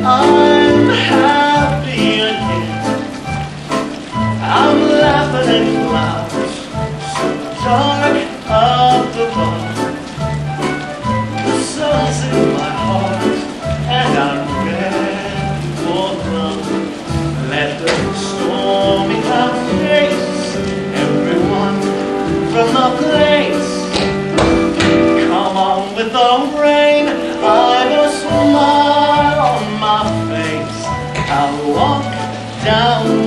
I'm happy again. I'm laughing at clouds so dark up above. The sun's in my heart and I'm ready for love. Let the stormy clouds chase everyone from the place. Come on with the rain, I've a smile on my face. I'll walk down